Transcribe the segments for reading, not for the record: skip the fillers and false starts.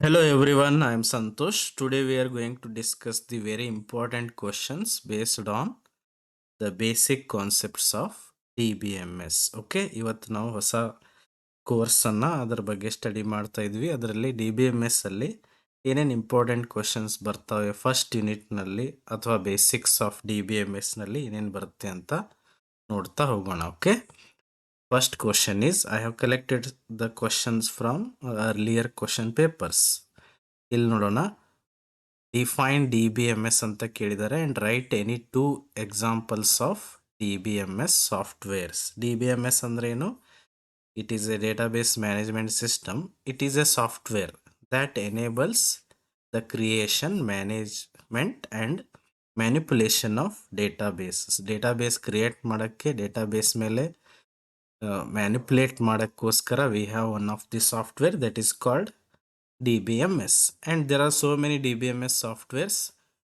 Hello everyone, I am Santosh. Today we are going to discuss the very important questions based on the basic concepts of DBMS. Okay, ಇವತ್ತು ನಾವು ಹೊಸ ಕೋರ್ಸನ್ನು ಅದರ ಬಗ್ಗೆ study ಮಾಡ್ತಾ ಇದ್ವಿ. ಅದರಲ್ಲಿ DBMS ಅಲ್ಲಿ ಏನೇನು ಇಂಪಾರ್ಟೆಂಟ್ ಕ್ವಶನ್ಸ್ ಬರ್ತವೆ ಫಸ್ಟ್ ಯೂನಿಟ್ನಲ್ಲಿ ಅಥವಾ ಬೇಸಿಕ್ಸ್ ಆಫ್ DBMSನಲ್ಲಿ ಏನೇನು ಬರುತ್ತೆ ಅಂತ ನೋಡ್ತಾ ಹೋಗೋಣ. Okay, first question is I have collected the questions from earlier question papers. ಇಲ್ಲಿ ನೋಡೋಣ, ಡಿಫೈನ್ DBMS ಅಂತ ಕೇಳಿದ್ದಾರೆ and write any two examples of DBMS softwares. DBMS ಅಂದ್ರೆ ಏನು? It is a database management system. It is a software that enables the creation, management and manipulation of databases. Database create ಮಾಡೋಕ್ಕೆ, database ಮೇಲೆ manipulate ಮಾಡೋಕ್ಕೋಸ್ಕರ we have one of the software that is called DBMS. and there are so many DBMS softwares.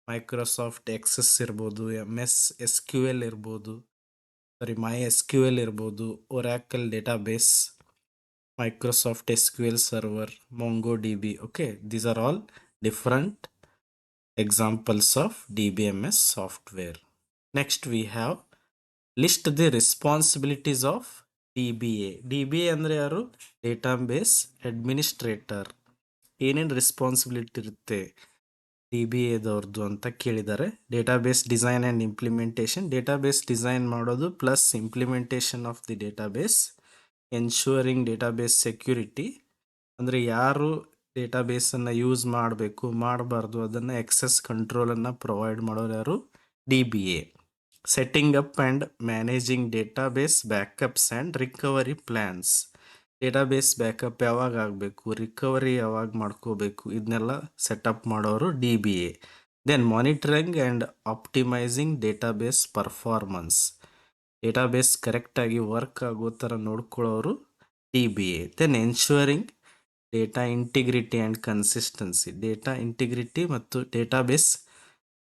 Microsoft Access ಇರ್ಬೋದು, MS SQL ಇರ್ಬೋದು, MySQL ಇರ್ಬೋದು, Oracle Database, Microsoft SQL Server, MongoDB. Okay, these are all different examples of DBMS software. Next we have list the responsibilities of DBA. DBA ಅಂದ್ರೆ ಯಾರು? Database administrator. ಏನೇನು responsibility ಇರುತ್ತೆ DBAದವ್ರದ್ದು ಅಂತ ಕೇಳಿದ್ದಾರೆ. Database design and implementation, database design ಮಾಡೋದು plus implementation of the database. Ensuring database security, ಅಂದರೆ ಯಾರು ಡೇಟಾಬೇಸನ್ನು ಯೂಸ್ ಮಾಡಬೇಕು ಮಾಡಬಾರ್ದು ಅದನ್ನು ಎಕ್ಸೆಸ್ ಕಂಟ್ರೋಲನ್ನು ಪ್ರೊವೈಡ್ ಮಾಡೋರು ಯಾರು? DBA. Setting up and managing database backups and recovery plans. Database backup ಯಾವಾಗ ಆಗಬೇಕು, ರಿಕವರಿ ಯಾವಾಗ ಮಾಡ್ಕೋಬೇಕು, ಇದನ್ನೆಲ್ಲ ಸೆಟಪ್ ಮಾಡೋರು DBA. Then monitoring and optimising database performance, database ಕರೆಕ್ಟಾಗಿ ವರ್ಕ್ ಆಗೋ ಥರ ನೋಡ್ಕೊಳ್ಳೋರು DBA. Then ensuring data integrity and consistency, data integrity ಮತ್ತು ಡೇಟಾಬೇಸ್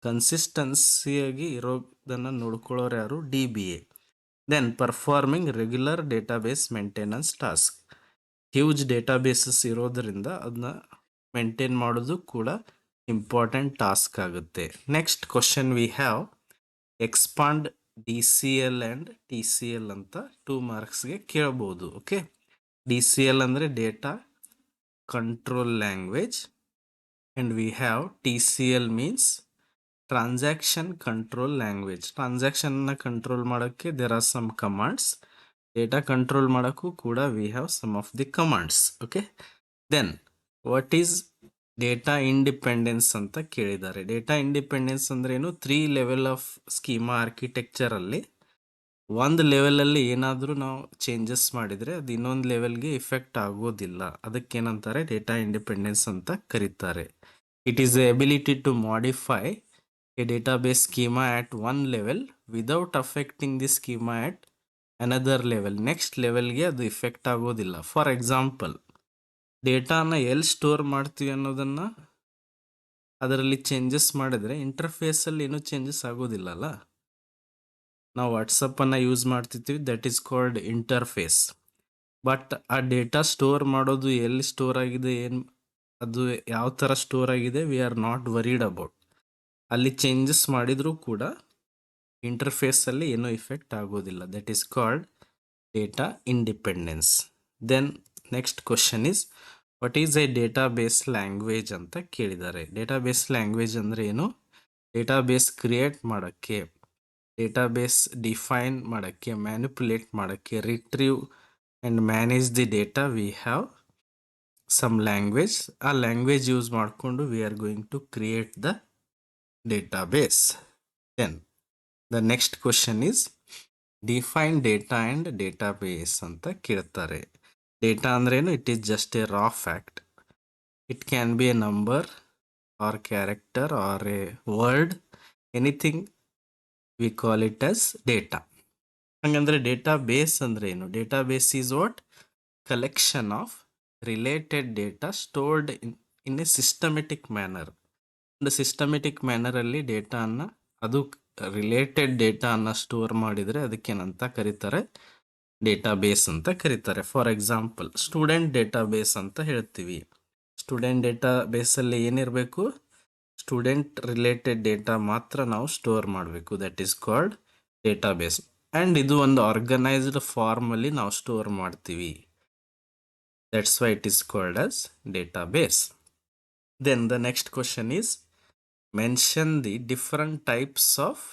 ಕನ್ಸಿಸ್ಟೆನ್ಸಿಯಾಗಿ ಇರೋದನ್ನು ನೋಡ್ಕೊಳ್ಳೋರು ಯಾರು? DBA. Then performing regular database maintenance task, huge databases ಇರೋದರಿಂದ ಅದನ್ನ ಮೇಂಟೈನ್ ಮಾಡೋದು ಕೂಡ ಇಂಪಾರ್ಟೆಂಟ್ ಟಾಸ್ಕ್ ಆಗುತ್ತೆ. Next question we have expand DCL and TCL ಅಂತ 2 ಮಾರ್ಕ್ಸ್ಗೆ ಕೇಳ್ಬೋದು. ಓಕೆ, DCL ಅಂದರೆ data control language and we have TCL means transaction control language. ಟ್ರಾನ್ಸಾಕ್ಷನ್ನ ಕಂಟ್ರೋಲ್ ಮಾಡೋಕ್ಕೆ there are some commands. Data control ಮಾಡೋಕ್ಕೂ ಕೂಡ we have some of the commands. Okay, then what is data independence ಅಂತ ಕೇಳಿದ್ದಾರೆ. Data independence ಅಂದ್ರೆ ಏನು? 3 level of schema ಆರ್ಕಿಟೆಕ್ಚರಲ್ಲಿ ಒಂದು ಲೆವೆಲಲ್ಲಿ ಏನಾದರೂ ನಾವು ಚೇಂಜಸ್ ಮಾಡಿದರೆ ಅದು ಇನ್ನೊಂದು ಲೆವೆಲ್ಗೆ ಇಫೆಕ್ಟ್ ಆಗೋದಿಲ್ಲ. ಅದಕ್ಕೇನಂತಾರೆ? ಡೇಟಾ ಇಂಡಿಪೆಂಡೆನ್ಸ್ ಅಂತ ಕರೀತಾರೆ. It is the ability to modify a database schema at one level without affecting the schema at another level. Next ಲೆವೆಲ್ಗೆ ಅದು ಇಫೆಕ್ಟ್ ಆಗೋದಿಲ್ಲ. ಫಾರ್ ಎಕ್ಸಾಂಪಲ್, ಡೇಟಾನ ಎಲ್ಲಿ ಸ್ಟೋರ್ ಮಾಡ್ತೀವಿ ಅನ್ನೋದನ್ನು ಅದರಲ್ಲಿ ಚೇಂಜಸ್ ಮಾಡಿದರೆ ಇಂಟರ್ಫೇಸಲ್ಲಿ ಏನೂ ಚೇಂಜಸ್ ಆಗೋದಿಲ್ಲ ಅಲ್ಲ. ನಾವು ವಾಟ್ಸಪ್ಪನ್ನು ಯೂಸ್ ಮಾಡ್ತಿರ್ತೀವಿ, that is called interface. But ಆ ಡೇಟಾ ಸ್ಟೋರ್ ಮಾಡೋದು ಎಲ್ಲಿ ಸ್ಟೋರ್ ಆಗಿದೆ, ಏನು ಅದು ಯಾವ ಥರ ಸ್ಟೋರ್ ಆಗಿದೆ, we are not worried about. ಅಲ್ಲಿ ಚೇಂಜಸ್ ಮಾಡಿದರೂ ಕೂಡ ಇಂಟರ್ಫೇಸಲ್ಲಿ ಏನೂ ಇಫೆಕ್ಟ್ ಆಗೋದಿಲ್ಲ. That is called data independence. Then next question is what is a database language ಅಂತ ಕೇಳಿದ್ದಾರೆ. ಡೇಟಾಬೇಸ್ ಲ್ಯಾಂಗ್ವೇಜ್ ಅಂದರೆ ಏನು? ಡೇಟಾಬೇಸ್ ಕ್ರಿಯೇಟ್ ಮಾಡೋಕ್ಕೆ, ಡೇಟಾಬೇಸ್ ಡಿಫೈನ್ ಮಾಡೋಕ್ಕೆ, ಮ್ಯಾನಿಪುಲೇಟ್ ಮಾಡೋಕ್ಕೆ, retrieve and manage the data we have some language. ಆ language use ಮಾಡಿಕೊಂಡು we are going to create the database. Then the next question is define data and database ಅಂತ ಕೇಳ್ತಾರೆ. Data ಅಂದ್ರೇನು? It is just a raw fact. It can be a number or character or a word, anything we call it as data. ಹಂಗಂದ್ರೆ database ಅಂದ್ರೆ ಏನು? Database is what? Collection of related data stored in a systematic manner. ಒಂದು systematic ಮ್ಯಾನರಲ್ಲಿ ಡೇಟಾನ, ಅದು related ಡೇಟಾನ store ಮಾಡಿದರೆ ಅದಕ್ಕೇನಂತ ಕರೀತಾರೆ? Data base ಅಂತ ಕರೀತಾರೆ. For example, student data base ಅಂತ ಹೇಳ್ತೀವಿ. ಸ್ಟೂಡೆಂಟ್ ಡೇಟಾ ಬೇಸಲ್ಲಿ ಏನಿರಬೇಕು, ಸ್ಟೂಡೆಂಟ್ ರಿಲೇಟೆಡ್ ಡೇಟಾ ಮಾತ್ರ ನಾವು ಸ್ಟೋರ್ ಮಾಡಬೇಕು. That is called database. And ಇದು ಒಂದು ಆರ್ಗನೈಸ್ಡ್ ಫಾರ್ಮಲ್ಲಿ ನಾವು ಸ್ಟೋರ್ ಮಾಡ್ತೀವಿ. That's why it is called as database. Then the next question is mention the different types of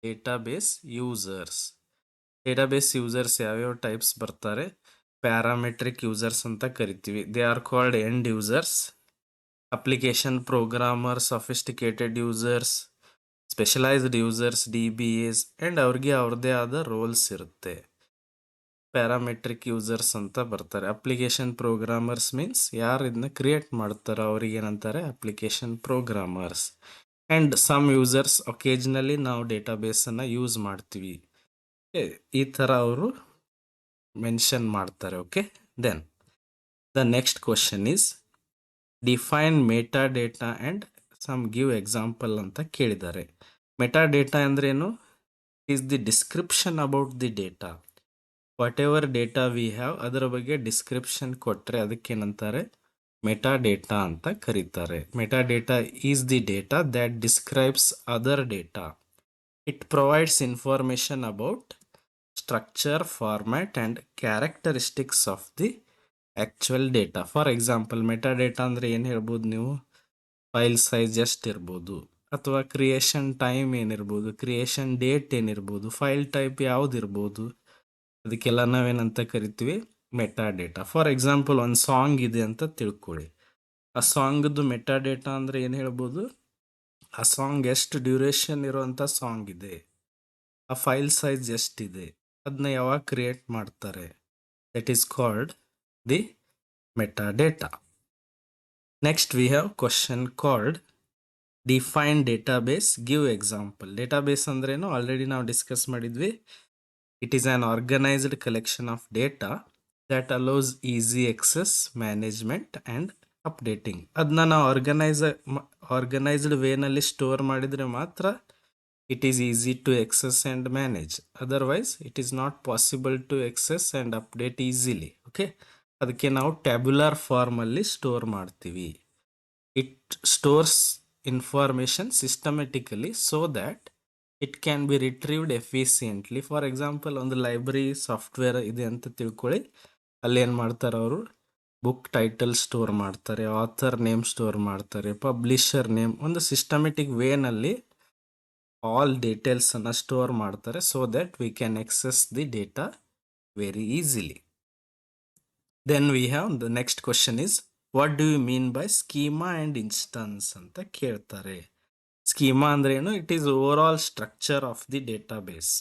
database users. Database users ಯಾವ್ಯಾವ types ಬರ್ತಾರೆ? ಪ್ಯಾರಾಮೆಟ್ರಿಕ್ ಯೂಸರ್ಸ್ ಅಂತ ಕರಿತೀವಿ. They are called end users. Application programmer, sophisticated users, specialised users, DBAs, and ಅವ್ರಿಗೆ ಅವ್ರದ್ದೇ ಆದ rolls ಇರುತ್ತೆ. Parametric users ಅಂತ ಬರ್ತಾರೆ. ಅಪ್ಲಿಕೇಶನ್ ಪ್ರೋಗ್ರಾಮರ್ಸ್ ಮೀನ್ಸ್ ಯಾರು ಇದನ್ನ ಕ್ರಿಯೇಟ್ ಮಾಡ್ತಾರೋ ಅವ್ರಿಗೆ ಏನಂತಾರೆ? Application programmers. And some users occasionally ನಾವು ಡೇಟಾಬೇಸನ್ನು ಯೂಸ್ ಮಾಡ್ತೀವಿ. ಈ ಥರ ಅವರು ಮೆನ್ಷನ್ ಮಾಡ್ತಾರೆ. Okay, then the next question is define meta data and some give example ಅಂತ ಕೇಳಿದ್ದಾರೆ. ಮೆಟಾ ಡೇಟಾ ಅಂದ್ರೇನು? Is the description about the data. Whatever data we have ಅದರ ಬಗ್ಗೆ ಡಿಸ್ಕ್ರಿಪ್ಷನ್ ಕೊಟ್ಟರೆ ಅದಕ್ಕೇನಂತಾರೆ? ಮೆಟಾ ಡೇಟಾ ಅಂತ ಕರೀತಾರೆ. Meta data is the data that describes other data. It provides information about structure, format and characteristics of the actual data. For example, meta data ಅಂದರೆ ಏನು ಹೇಳ್ಬೋದು ನೀವು? ಫೈಲ್ ಸೈಜ್ ಎಷ್ಟಿರ್ಬೋದು, ಅಥವಾ ಕ್ರಿಯೇಷನ್ ಟೈಮ್ ಏನಿರ್ಬೋದು, creation date ಏನಿರ್ಬೋದು, file type ಯಾವುದಿರ್ಬೋದು, ಅದಕ್ಕೆಲ್ಲ ನಾವೇನಂತ ಕರಿತೀವಿ? Meta data. ಫಾರ್ ಎಕ್ಸಾಂಪಲ್, ಒಂದು ಸಾಂಗ್ ಇದೆ ಅಂತ ತಿಳ್ಕೊಳ್ಳಿ. ಆ ಸಾಂಗ್ದು ಮೆಟಾ ಡೇಟಾ ಅಂದರೆ ಏನು ಹೇಳ್ಬೋದು? ಆ ಸಾಂಗ್ ಎಷ್ಟು ಡ್ಯೂರೇಷನ್ ಇರೋವಂಥ ಸಾಂಗ್ ಇದೆ, ಆ ಫೈಲ್ ಸೈಜ್ ಎಷ್ಟಿದೆ, ಅದನ್ನ ಯಾವಾಗ ಕ್ರಿಯೇಟ್ ಮಾಡ್ತಾರೆ, that is called the meta data. Next we have question called define database, give example. Database ಅಂದ್ರೇನು ಆಲ್ರೆಡಿ ನಾವು ಡಿಸ್ಕಸ್ ಮಾಡಿದ್ವಿ. It is an organised collection of data that allows easy access, management and updating. ಅದನ್ನ ನಾವು organised ವೇನಲ್ಲಿ store ಮಾಡಿದರೆ ಮಾತ್ರ it is easy to access and manage. Otherwise, it is not possible to access and update easily. Okay, ಅದಕ್ಕೆ ನಾವು tabular ಫಾರ್ಮಲ್ಲಿ store ಮಾಡ್ತೀವಿ. It stores information systematically so that it can be retrieved efficiently. For example, ಒಂದು library software ಇದೆ ಅಂತ ತಿಳ್ಕೊಳ್ಳಿ. ಅಲ್ಲಿ ಏನು ಮಾಡ್ತಾರೆ ಅವರು? ಬುಕ್ ಟೈಟಲ್ ಸ್ಟೋರ್ ಮಾಡ್ತಾರೆ, ಆಥರ್ ನೇಮ್ ಸ್ಟೋರ್ ಮಾಡ್ತಾರೆ, ಪಬ್ಲಿಷರ್ ನೇಮ್. ಒಂದು ಸಿಸ್ಟಮೆಟಿಕ್ ವೇನಲ್ಲಿ ಆಲ್ ಡೀಟೇಲ್ಸನ್ನು ಸ್ಟೋರ್ ಮಾಡ್ತಾರೆ so that we can access the data very easily. Then we have the next question is what do you mean by schema and instance ಅಂತ ಕೇಳ್ತಾರೆ. Schema ಅಂದ್ರೆ ಏನು? It is overall structure of the database,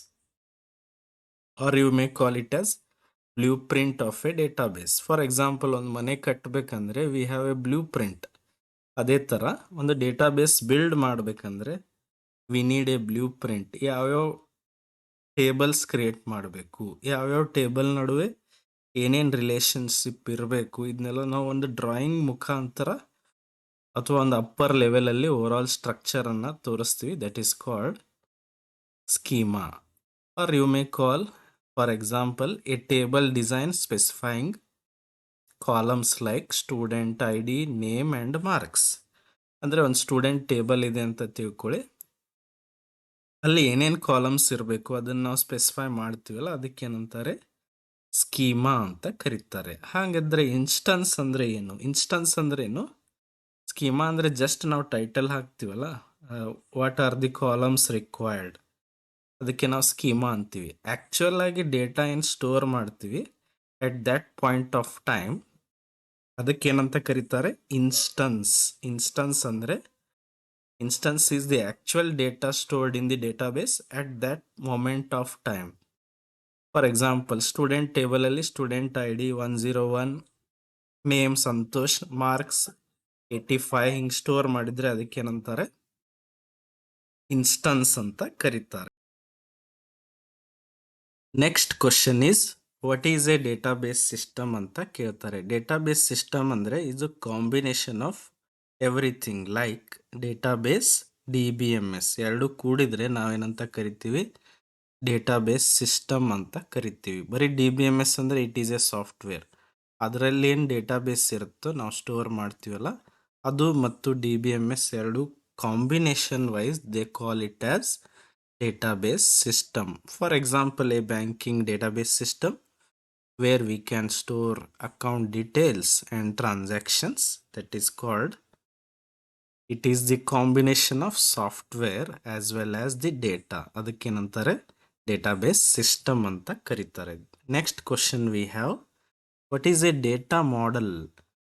or you may call it as blueprint of a database. For example, ಒಂದು ಮನೆ ಕಟ್ಟಬೇಕಂದ್ರೆ we have a blueprint. ಅದೇ ಥರ ಒಂದು ಡೇಟಾಬೇಸ್ ಬಿಲ್ಡ್ ಮಾಡಬೇಕಂದ್ರೆ we need a blueprint. ಯಾವ್ಯಾವ tables create ಮಾಡಬೇಕು, ಯಾವ್ಯಾವ ಟೇಬಲ್ ನಡುವೆ ಏನೇನು ರಿಲೇಷನ್ಶಿಪ್ ಇರಬೇಕು, ಇದನ್ನೆಲ್ಲ ನಾವು ಒಂದು ಡ್ರಾಯಿಂಗ್ ಮುಖಾಂತರ ಅಥವಾ ಒಂದು ಅಪ್ಪರ್ ಲೆವೆಲಲ್ಲಿ ಓವರ್ ಆಲ್ ಸ್ಟ್ರಕ್ಚರನ್ನು ತೋರಿಸ್ತೀವಿ. That is called schema. Or you may call, for example, a table design specifying columns like student ID, name and marks. ಅಂದರೆ ಒಂದು ಸ್ಟೂಡೆಂಟ್ ಟೇಬಲ್ ಇದೆ ಅಂತ ತಿಳ್ಕೊಳ್ಳಿ, ಅಲ್ಲಿ ಏನೇನು ಕಾಲಮ್ಸ್ ಇರಬೇಕು ಅದನ್ನು ನಾವು ಸ್ಪೆಸಿಫೈ ಮಾಡ್ತೀವಲ್ಲ, ಅದಕ್ಕೇನಂತಾರೆ? ಸ್ಕೀಮಾ ಅಂತ ಕರೀತಾರೆ. ಹಾಗಾದ್ರೆ ಇನ್ಸ್ಟನ್ಸ್ ಅಂದರೆ ಏನು? ಇನ್ಸ್ಟನ್ಸ್ ಅಂದ್ರೆ ಏನು? ಸ್ಕೀಮಾ ಅಂದರೆ ಜಸ್ಟ್ ನಾವು ಟೈಟಲ್ ಹಾಕ್ತೀವಲ್ಲ, what are the columns required, ಅದಕ್ಕೆ ನಾವು ಸ್ಕೀಮಾ ಅಂತೀವಿ. ಆ್ಯಕ್ಚುಯಲ್ ಆಗಿ ಡೇಟಾ ಏನು ಸ್ಟೋರ್ ಮಾಡ್ತೀವಿ at that point of time, ಅದಕ್ಕೇನಂತ ಕರೀತಾರೆ? ಇನ್ಸ್ಟನ್ಸ್. ಇನ್ಸ್ಟನ್ಸ್ ಅಂದರೆ instance is the actual data stored in the database at that moment of time. For example, student table ಅಲ್ಲಿ student ID 101, name Santosh, marks 85 ಹಿಂಗೆ store ಮಾಡಿದರೆ ಅದಕ್ಕೇನಂತಾರೆ? Instances ಅಂತ ಕರೀತಾರೆ. Next question is what is a database system ಅಂತ ಕೇಳ್ತಾರೆ. Database system ಅಂದರೆ ಇದು combination of everything like database, DBMS ಎರಡು ಕೂಡಿದರೆ ನಾವೇನಂತ ಕರಿತೀವಿ? ಡೇಟಾಬೇಸ್ ಸಿಸ್ಟಮ್ ಅಂತ ಕರಿತೀವಿ. ಬರೀ DBMS ಅಂದರೆ ಇಟ್ ಈಸ್ ಎ ಸಾಫ್ಟ್ವೇರ್. ಅದರಲ್ಲಿ ಏನು ಡೇಟಾಬೇಸ್ ಇರುತ್ತೋ ನಾವು ಸ್ಟೋರ್ ಮಾಡ್ತೀವಲ್ಲ ಅದು ಮತ್ತು DBMS ಎರಡು combination wise they call it as database system. For example, a banking database system where we can store account details and transactions, that is called, it is the combination of software as well as the data. ಅದಕ್ಕೇನಂತಾರೆ database system ಅಂತ ಕರೀತಾರೆ. Next question we have, what is a data model?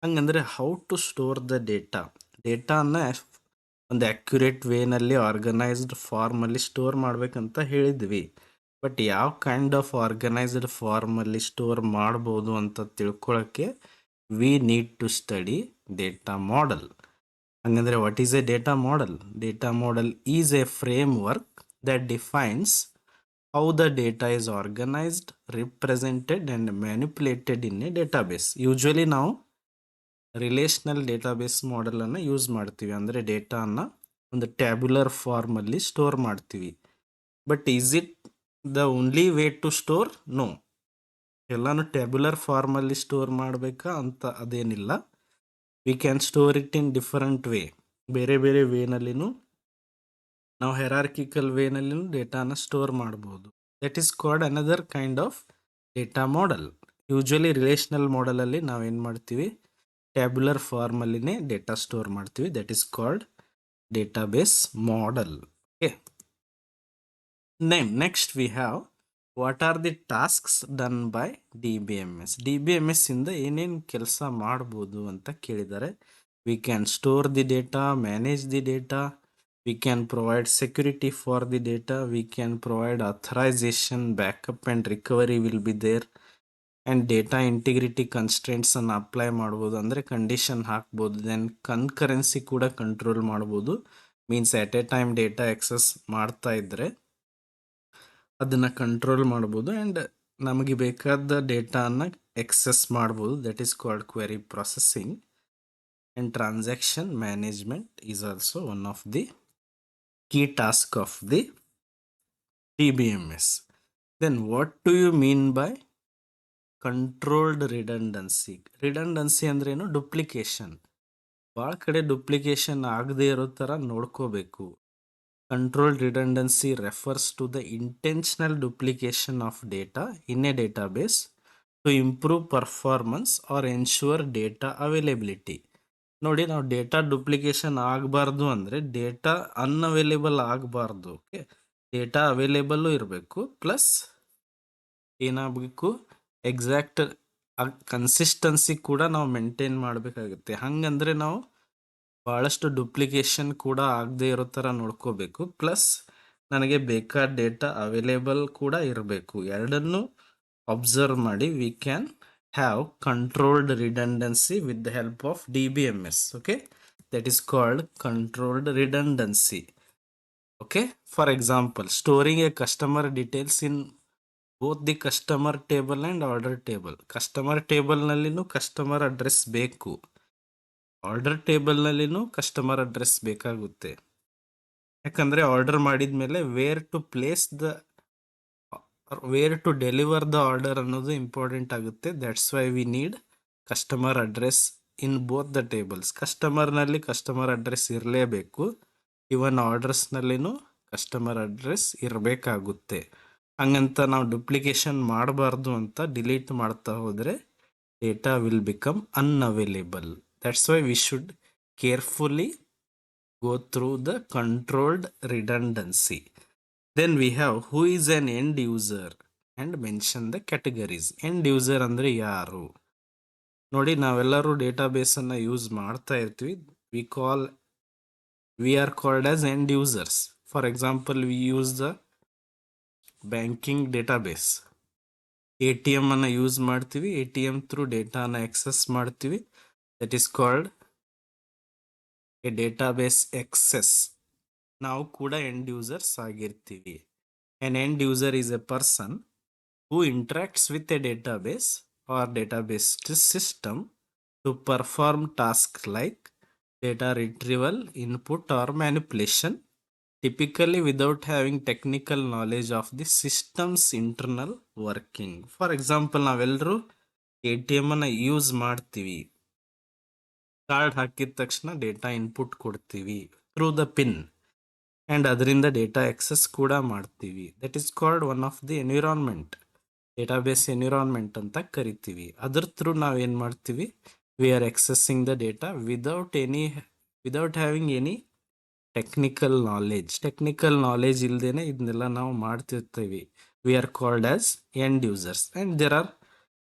ಹಂಗಂದ್ರೆ how to store the data. ಡೇಟಾನ ಒಂದು accurate ವೇನಲ್ಲಿ organised ಫಾರ್ಮಲ್ಲಿ store ಮಾಡ್ಬೇಕಂತ ಹೇಳಿದ್ವಿ. But ಯಾವ ಕೈಂಡ್ ಆಫ್ ಆರ್ಗನೈಸ್ಡ್ ಫಾರ್ಮಲ್ಲಿ ಸ್ಟೋರ್ ಮಾಡ್ಬೋದು ಅಂತ ತಿಳ್ಕೊಳ್ಳೋಕ್ಕೆ we need to study data model. ಹಂಗಂದ್ರೆ what is a data model? Data model is a framework that defines how the data is organised, represented and manipulated in a database. Usually ನಾವು relational database ಮಾಡೆಲನ್ನು use ಮಾಡ್ತೀವಿ. ಅಂದರೆ ಡೇಟಾನ ಒಂದು tabular ಫಾರ್ಮಲ್ಲಿ store ಮಾಡ್ತೀವಿ. But is it the only way to store? No. ಎಲ್ಲಾನು tabular ಫಾರ್ಮಲ್ಲಿ ಸ್ಟೋರ್ ಮಾಡಬೇಕಾ ಅಂತ ಅದೇನಿಲ್ಲ. We can store it in different way. ಬೇರೆ ಬೇರೆ ವೇನಲ್ಲಿನೂ ನಾವು ಹೆರಾರ್ಕಿಕಲ್ ವೇನಲ್ಲಿನೂ ಡೇಟಾನ ಸ್ಟೋರ್ ಮಾಡ್ಬೋದು. That is called another kind of data model. Usually relational ಮಾಡೆಲಲ್ಲಿ ನಾವೇನು ಮಾಡ್ತೀವಿ, ಟ್ಯಾಬ್ಯುಲರ್ ಫಾರ್ಮಲ್ಲಿನೇ ಡೇಟಾ ಸ್ಟೋರ್ ಮಾಡ್ತೀವಿ. That is called database model. Okay. Next we have what are the tasks done by DBMS. DBMS ಇಂದ ಏನೇನು ಕೆಲಸ ಮಾಡ್ಬೋದು ಅಂತ ಕೇಳಿದ್ದಾರೆ. V can store the data, manage the data, we can provide security for the data, we can provide authorisation, backup and recovery will be there, and data integrity ಕನ್ಸ್ಟ್ರೆಂಟ್ಸನ್ನು apply ಮಾಡ್ಬೋದು, ಅಂದರೆ condition ಹಾಕ್ಬೋದು. ದೆನ್ ಕನ್ಕರೆನ್ಸಿ ಕೂಡ control ಮಾಡ್ಬೋದು. Means at a time data access ಮಾಡ್ತಾ ಇದ್ದರೆ ಅದನ್ನು control ಮಾಡ್ಬೋದು ಆ್ಯಂಡ್ ನಮಗೆ ಬೇಕಾದ ಡೇಟಾನ ಎಕ್ಸೆಸ್ ಮಾಡ್ಬೋದು. That is called query processing. And transaction management is also one of the key task of the DBMS. Then what do you mean by controlled redundancy? Redundancy ಅಂದ್ರೇನು? Duplication. ಭಾಳ ಕಡೆ duplication ಆಗದೆ ಇರೋ ಥರ ನೋಡ್ಕೋಬೇಕು. Controlled redundancy refers to the intentional duplication of data in a database to improve performance or ensure data availability. ನೋಡಿ, ನಾವು data duplication ಆಗಬಾರ್ದು ಅಂದರೆ ಡೇಟಾ ಅನ್ಅವೈಲೇಬಲ್ ಆಗಬಾರ್ದು. ಓಕೆ, ಡೇಟಾ ಅವೈಲೇಬಲ್ಲು ಇರಬೇಕು, ಪ್ಲಸ್ ಏನಾಗಬೇಕು, ಎಕ್ಸಾಕ್ಟ್ ಕನ್ಸಿಸ್ಟೆನ್ಸಿ ಕೂಡ ನಾವು ಮೇಂಟೈನ್ ಮಾಡಬೇಕಾಗುತ್ತೆ. ಹಂಗಂದರೆ ನಾವು ಭಾಳಷ್ಟು ಡುಪ್ಲಿಕೇಶನ್ ಕೂಡ ಆಗದೆ ಇರೋ ಥರ ನೋಡ್ಕೋಬೇಕು. ಪ್ಲಸ್ ನನಗೆ ಬೇಕಾದ ಡೇಟಾ ಅವೈಲೇಬಲ್ ಕೂಡ ಇರಬೇಕು. ಎರಡನ್ನೂ ಅಬ್ಸರ್ವ್ ಮಾಡಿ we can have controlled redundancy with the help of DBMS. Okay, that is called controlled redundancy. Okay, for example, storing a customer details in both the customer table and order table. Customer ಟೇಬಲ್ನಲ್ಲಿನೂ customer address ಬೇಕು, order ಟೇಬಲ್ನಲ್ಲಿನೂ customer address ಬೇಕಾಗುತ್ತೆ. ಯಾಕಂದರೆ order ಮಾಡಿದ ಮೇಲೆ where to deliver the order ಅನ್ನೋದು important ಆಗುತ್ತೆ. That's why we need customer address in both the tables. ಕಸ್ಟಮರ್ನಲ್ಲಿ ಕಸ್ಟಮರ್ ಅಡ್ರೆಸ್ ಇರಲೇಬೇಕು, ಇವನ್ ಆರ್ಡರ್ಸ್ನಲ್ಲಿನೂ ಕಸ್ಟಮರ್ ಅಡ್ರೆಸ್ ಇರಬೇಕಾಗುತ್ತೆ. ಹಂಗಂತ ನಾವು ಡುಪ್ಲಿಕೇಶನ್ ಮಾಡಬಾರ್ದು ಅಂತ ಡಿಲೀಟ್ ಮಾಡ್ತಾ ಹೋದರೆ data will become unavailable. That's why we should carefully go through the controlled redundancy. Then we have who is an end user and mention the categories. End user ಅಂದರೆ ಯಾರು? ನೋಡಿ, ನಾವೆಲ್ಲರೂ ಡೇಟಾಬೇಸನ್ನು ಯೂಸ್ ಮಾಡ್ತಾ ಇರ್ತೀವಿ. we are called as end users. For example, we use the banking database. ATM ಅನ್ನು use ಮಾಡ್ತೀವಿ. ATM through ಡೇಟಾನ excess ಮಾಡ್ತೀವಿ. That is called a database access. ನಾವು ಕೂಡ ಎಂಡ್ ಯೂಸರ್ಸ್ ಆಗಿರ್ತೀವಿ. An end user is a person who interacts with a database or database system to perform tasks like data retrieval, input or manipulation, typically without having technical knowledge of the system's internal working. For example, ನಾವೆಲ್ಲರೂ ATM ಅನ್ನ use ಮಾಡ್ತೀವಿ. Card ಹಾಕಿದ ತಕ್ಷಣ data input ಕೊಡ್ತೀವಿ through the PIN and ಅದರಿಂದ data access ಕೂಡ ಮಾಡ್ತೀವಿ. That is called one of the environment, database environment ಅಂತ ಕರಿತೀವಿ. ಅದ್ರ ಥ್ರೂ ನಾವೇನು ಮಾಡ್ತೀವಿ, we are accessing the data without having any technical knowledge ಇಲ್ದೇನೆ ಇದನ್ನೆಲ್ಲ ನಾವು ಮಾಡ್ತಿರ್ತೀವಿ. We are called as end users and there are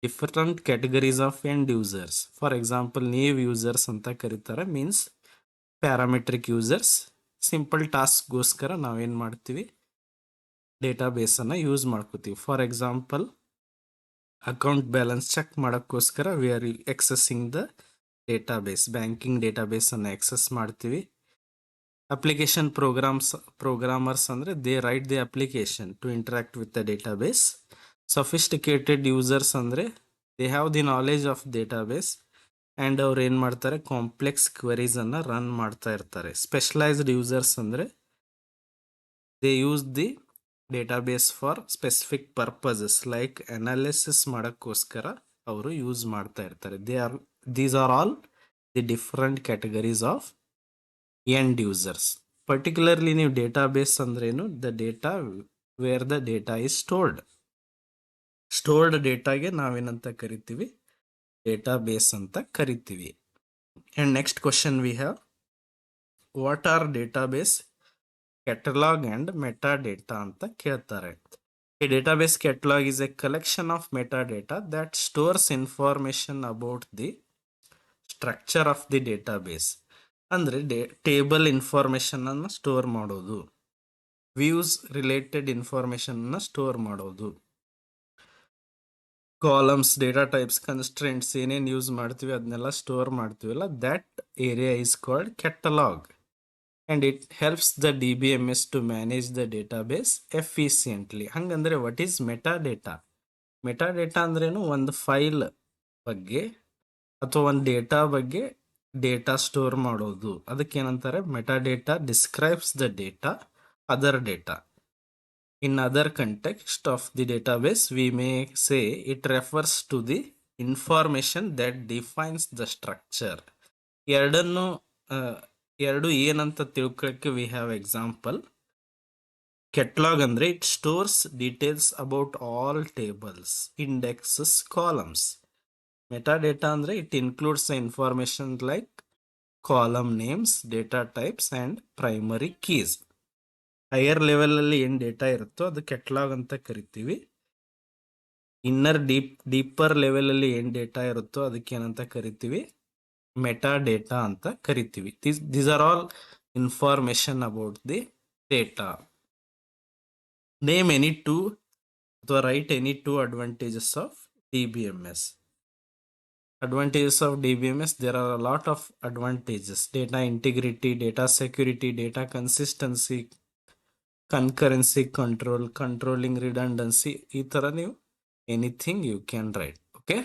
different categories of end users. For example naive users ಅಂತ ಕರೀತಾರೆ, ಮೀನ್ಸ್ ಪ್ಯಾರಾಮೆಟ್ರಿಕ್ ಯೂಸರ್ಸ್. ಸಿಂಪಲ್ ಟಾಸ್ಕ್ಗೋಸ್ಕರ ನಾವೇನು ಮಾಡ್ತೀವಿ, ಡೇಟಾಬೇಸನ್ನು ಯೂಸ್ ಮಾಡ್ಕೋತೀವಿ. For example account balance check ಮಾಡೋಕ್ಕೋಸ್ಕರ we are accessing the database, banking ಡೇಟಾಬೇಸನ್ನು access ಮಾಡ್ತೀವಿ. ಅಪ್ಲಿಕೇಶನ್ ಪ್ರೋಗ್ರಾಮರ್ಸ್ ಅಂದರೆ they write the application to interact with the database. Sophisticated users ಅಂದರೆ they have the knowledge of database and ಅವ್ರು ಏನು ಮಾಡ್ತಾರೆ, complex ಕ್ವೆರೀಸನ್ನು run ಮಾಡ್ತಾ ಇರ್ತಾರೆ. ಸ್ಪೆಷಲೈಸ್ಡ್ ಯೂಸರ್ಸ್ ಅಂದರೆ they use the database for specific purposes like analysis ಮಾಡೋಕ್ಕೋಸ್ಕರ ಅವರು ಯೂಸ್ ಮಾಡ್ತಾ ಇರ್ತಾರೆ. These are all the different categories of end users. Particularly ನೀವು ಡೇಟಾಬೇಸ್ ಅಂದ್ರೇನು, the data where the data is stored ಡೇಟಾಗೆ ನಾವೇನಂತ ಕರಿತೀವಿ, ಡೇಟಾಬೇಸ್ ಅಂತ ಕರಿತೀವಿ. And next question we have, what are database catalog and meta data ಅಂತ ಕೇಳ್ತಾರೆ. A database catalog is a collection of metadata that stores information about the structure of the database. ಅಂದರೆ table ಇನ್ಫಾರ್ಮೇಷನನ್ನು store ಮಾಡೋದು, views related ಇನ್ಫಾರ್ಮೇಷನನ್ನು store ಮಾಡೋದು, columns, data types, constraints ಏನೇನು use ಮಾಡ್ತೀವಿ ಅದನ್ನೆಲ್ಲ ಸ್ಟೋರ್ ಮಾಡ್ತೀವಲ್ಲ, that area is called catalog. And it helps the DBMS to manage the database efficiently. ಹಂಗಂದರೆ what is meta data? Meta data ಅಂದ್ರೇನು, ಒಂದು ಫೈಲ್ ಬಗ್ಗೆ ಅಥವಾ ಒಂದು ಡೇಟಾ ಬಗ್ಗೆ ಡೇಟಾ ಸ್ಟೋರ್ ಮಾಡೋದು. ಅದಕ್ಕೇನಂತಾರೆ, meta data describes the data, other data. In other context of the database we may say it refers to the information that defines the structure. ಎರಡು ಏನಂತ ತಿಳ್ಕೊಳ್ಳೋಕ್ಕೆ ವಿ ಹ್ಯಾವ್ ಎಕ್ಸಾಂಪಲ್. ಕೆಟ್ಲಾಗ್ ಅಂದರೆ it stores details about all tables, indexes, columns. Meta data ಅಂದರೆ it includes the information like column names, data types and primary keys. Higher ಲೆವೆಲಲ್ಲಿ ಏನು data ಇರುತ್ತೋ ಅದು catalogue ಅಂತ ಕರಿತೀವಿ. ಡೀಪರ್ ಲೆವೆಲಲ್ಲಿ ಏನು ಡೇಟಾ ಇರುತ್ತೋ ಅದಕ್ಕೇನಂತ ಕರಿತೀವಿ, ಮೆಟಾ ಡೇಟಾ ಅಂತ ಕರಿತೀವಿ. These are all information about the data. Name any two ಅಥವಾ write any two advantages of DBMS. Advantages of DBMS, there are a lot of advantages. Data integrity, data security, data consistency, concurrency control, controlling redundancy. ಈ ಥರ ನೀವು anything you can write. Okay,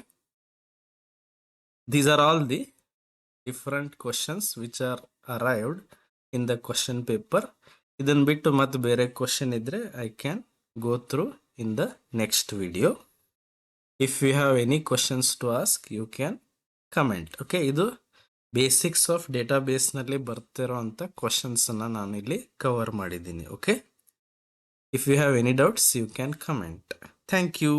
these are all the different questions which are arrived in the question paper. ಇದನ್ನು ಬಿಟ್ಟು ಮತ್ತೆ ಬೇರೆ question ಇದ್ದರೆ I can go through in the next video. If you have any questions to ask, you can comment. Okay, ಇದು basics of ಡೇಟಾಬೇಸ್ನಲ್ಲಿ ಬರ್ತಿರೋ ಅಂಥ ಕ್ವಶನ್ಸನ್ನು ನಾನಿಲ್ಲಿ ಕವರ್ ಮಾಡಿದ್ದೀನಿ. Okay, if you have any doubts you can comment. Thank you.